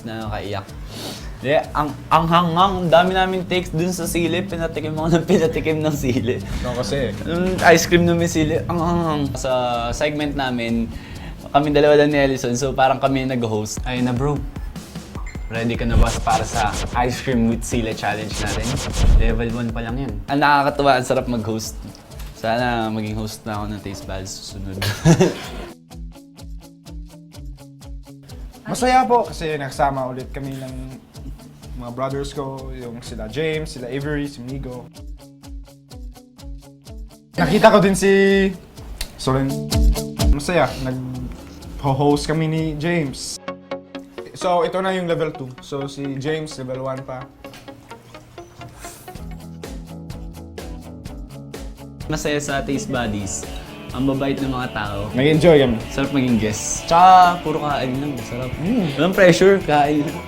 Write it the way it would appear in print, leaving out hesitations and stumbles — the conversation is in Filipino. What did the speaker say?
Nakakaiyak. Ang hangang, dami namin takes dun sa sili, pinatikim ako ng pinatikim ng sili. No, kasi Ice cream na may sili, ang hangang. Sa segment namin, kami dalawa lang ni Ellison, so parang kami nag-host. Ayun na bro, ready ka na ba para sa ice cream with sili challenge natin? Level 1 pa lang yan. Ang nakakatuwa, ang sarap mag-host. Sana maging host na ako ng Taste Buds susunod. masaya po kasi nakasama ulit kami ng mga brothers ko, yung sila James, sila Avery, si Migo. Nakita ko din si Soren. Masaya, nag-host kami ni James. So, ito na yung level 2. So, si James, level 1 pa. Masaya sa Taste Buddies. Ang babait ng mga tao. Nag-enjoy kami. Sarap maging guest. Tsaka, puro kain lang. Sarap. Walang pressure, kain lang.